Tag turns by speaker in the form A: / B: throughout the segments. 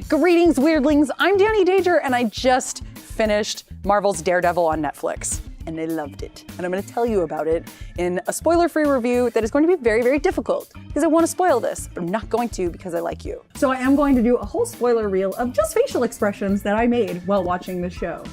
A: Greetings, weirdlings. I'm Danni Danger, and I just finished Marvel's Daredevil on Netflix, and I loved it. And I'm going to tell you about it in a spoiler-free review that is going to be very, very difficult because I want to spoil this, but I'm not going to because I like you. So I am going to do a whole spoiler reel of just facial expressions that I made while watching the show.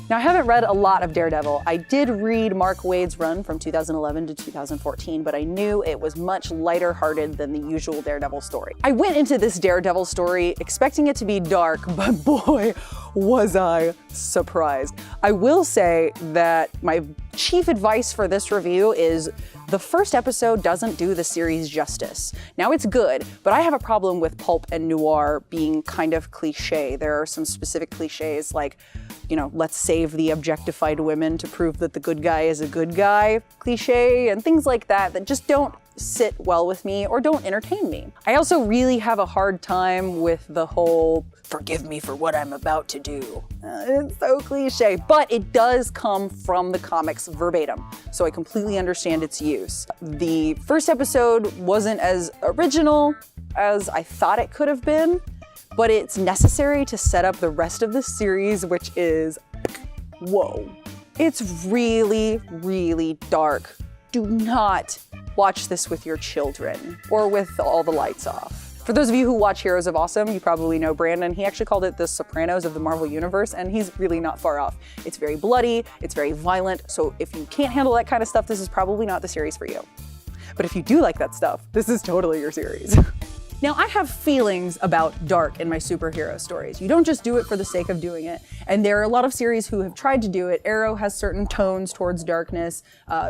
A: Now, I haven't read a lot of Daredevil. I did read Mark Waid's run from 2011 to 2014, but I knew it was much lighter hearted than the usual Daredevil story. I went into this Daredevil story expecting it to be dark, but boy, was I surprised. I will say that my chief advice for this review is the first episode doesn't do the series justice. Now, it's good, but I have a problem with pulp and noir being kind of cliche. There are some specific cliches like, you know, let's save the objectified women to prove that the good guy is a good guy cliche and things like that that just don't sit well with me or don't entertain me. I also really have a hard time with the whole forgive me for what I'm about to do. It's so cliche, but it does come from the comics verbatim, so I completely understand its use. The first episode wasn't as original as I thought it could have been, but it's necessary to set up the rest of the series, which is, whoa. It's really, really dark. Do not watch this with your children or with all the lights off. For those of you who watch Heroes of Awesome, you probably know Brandon. He actually called it the Sopranos of the Marvel Universe, and he's really not far off. It's very bloody, it's very violent, so if you can't handle that kind of stuff, this is probably not the series for you. But if you do like that stuff, this is totally your series. Now, I have feelings about dark in my superhero stories. You don't just do it for the sake of doing it. And there are a lot of series who have tried to do it. Arrow has certain tones towards darkness.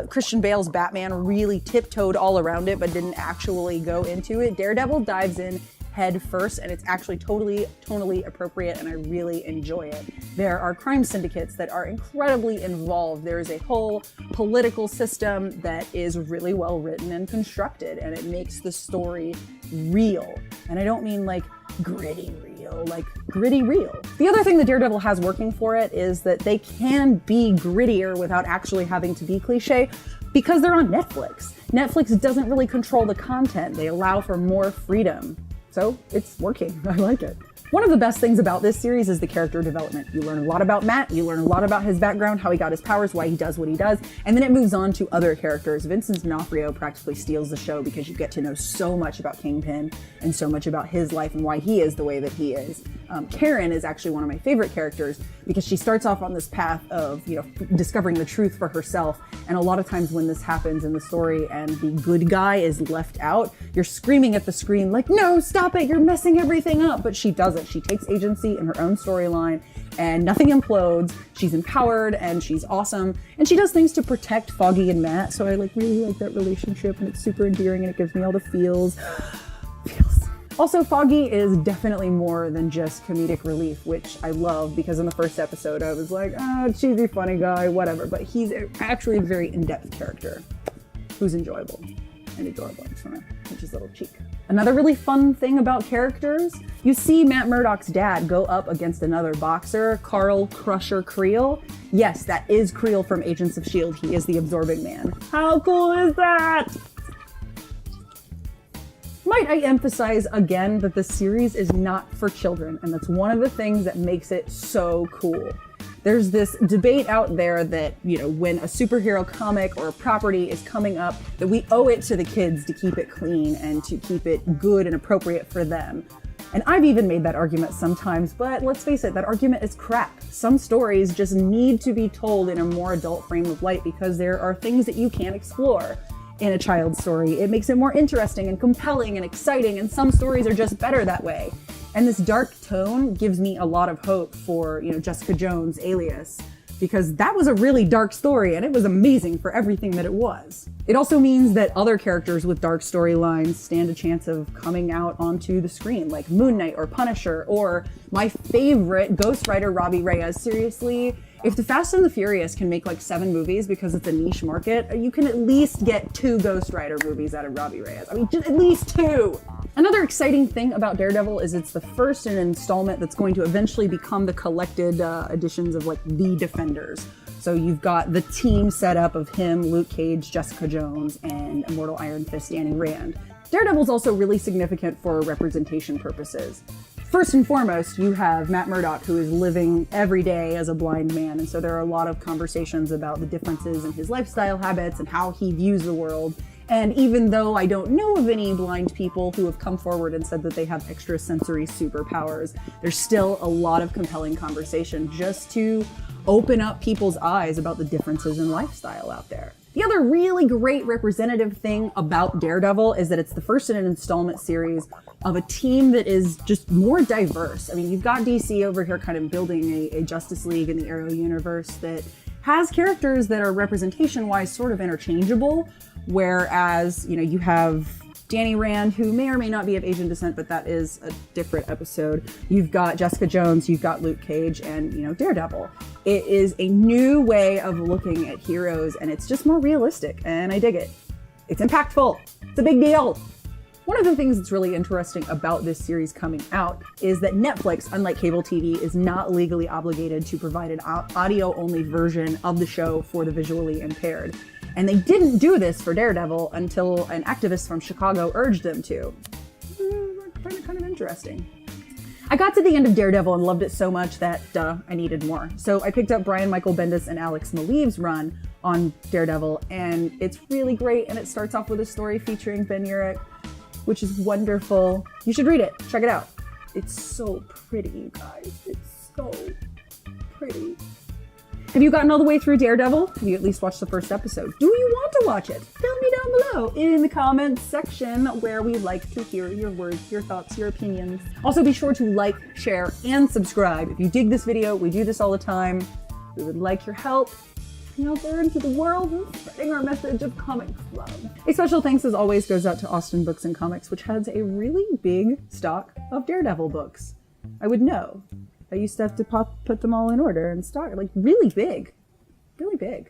A: Christian Bale's Batman really tiptoed all around it, but didn't actually go into it. Daredevil dives in head first, and it's actually tonally appropriate, and I really enjoy it. There are crime syndicates that are incredibly involved. There is a whole political system that is really well written and constructed, and it makes the story real. And I don't mean like gritty real, like gritty real. The other thing that Daredevil has working for it is that they can be grittier without actually having to be cliche because they're on Netflix. Netflix doesn't really control the content. They allow for more freedom. So it's working. I like it. One of the best things about this series is the character development. You learn a lot about Matt, you learn a lot about his background, how he got his powers, why he does what he does, and then it moves on to other characters. Vincent D'Onofrio practically steals the show because you get to know so much about Kingpin and so much about his life and why he is the way that he is. Karen is actually one of my favorite characters because she starts off on this path of, you know, discovering the truth for herself, and a lot of times when this happens in the story and the good guy is left out, you're screaming at the screen like, no, stop it, you're messing everything up, but she doesn't. She takes agency in her own storyline and nothing implodes. She's empowered and she's awesome. And she does things to protect Foggy and Matt. So I really like that relationship, and it's super endearing and it gives me all the feels. Also, Foggy is definitely more than just comedic relief, which I love because in the first episode I was like, cheesy, funny guy, whatever. But he's actually a very in-depth character who's enjoyable and adorable. I just want to pinch his little cheek. Another really fun thing about characters, you see Matt Murdock's dad go up against another boxer, Carl Crusher Creole. Yes, that is Creole from Agents of S.H.I.E.L.D. He is the Absorbing Man. How cool is that? Might I emphasize again that the series is not for children, and that's one of the things that makes it so cool. There's this debate out there that, you know, when a superhero comic or a property is coming up, that we owe it to the kids to keep it clean and to keep it good and appropriate for them. And I've even made that argument sometimes, but let's face it, that argument is crap. Some stories just need to be told in a more adult frame of light because there are things that you can't explore in a child's story. It makes it more interesting and compelling and exciting, and some stories are just better that way. And this dark tone gives me a lot of hope for, you know, Jessica Jones' Alias, because that was a really dark story and it was amazing for everything that it was. It also means that other characters with dark storylines stand a chance of coming out onto the screen, like Moon Knight or Punisher, or my favorite, Ghost Rider Robbie Reyes. Seriously, if the Fast and the Furious can make like 7 movies because it's a niche market, you can at least get 2 Ghost Rider movies out of Robbie Reyes. I mean, just at least 2. Another exciting thing about Daredevil is it's the first in an installment that's going to eventually become the collected editions of like the Defenders. So you've got the team set up of him, Luke Cage, Jessica Jones, and Immortal Iron Fist Danny Rand. Daredevil's also really significant for representation purposes. First and foremost, you have Matt Murdock, who is living every day as a blind man, and so there are a lot of conversations about the differences in his lifestyle habits and how he views the world. And even though I don't know of any blind people who have come forward and said that they have extrasensory superpowers, there's still a lot of compelling conversation just to open up people's eyes about the differences in lifestyle out there. The other really great representative thing about Daredevil is that it's the first in an installment series of a team that is just more diverse. I mean, you've got DC over here kind of building a Justice League in the Arrow universe that has characters that are representation-wise sort of interchangeable, whereas, you know, you have Danny Rand, who may or may not be of Asian descent, but that is a different episode. You've got Jessica Jones, you've got Luke Cage, and, you know, Daredevil. It is a new way of looking at heroes, and it's just more realistic, and I dig it. It's impactful. It's a big deal. One of the things that's really interesting about this series coming out is that Netflix, unlike cable TV, is not legally obligated to provide an audio-only version of the show for the visually impaired. And they didn't do this for Daredevil until an activist from Chicago urged them to. Kind of interesting. I got to the end of Daredevil and loved it so much that, I needed more. So I picked up Brian Michael Bendis and Alex Maleev's run on Daredevil, and it's really great, and it starts off with a story featuring Ben Urich, which is wonderful. You should read it. Check it out. It's so pretty, you guys. It's so pretty. Have you gotten all the way through Daredevil? Have you at least watched the first episode? Do you want to watch it? Tell me down below in the comments section, where we like to hear your words, your thoughts, your opinions. Also, be sure to like, share, and subscribe. If you dig this video, we do this all the time. We would like your help out there into the world and spreading our message of comic love. A special thanks, as always, goes out to Austin Books and Comics, which has a really big stock of Daredevil books. I would know. I used to have to put them all in order and stock, like really big. Really big.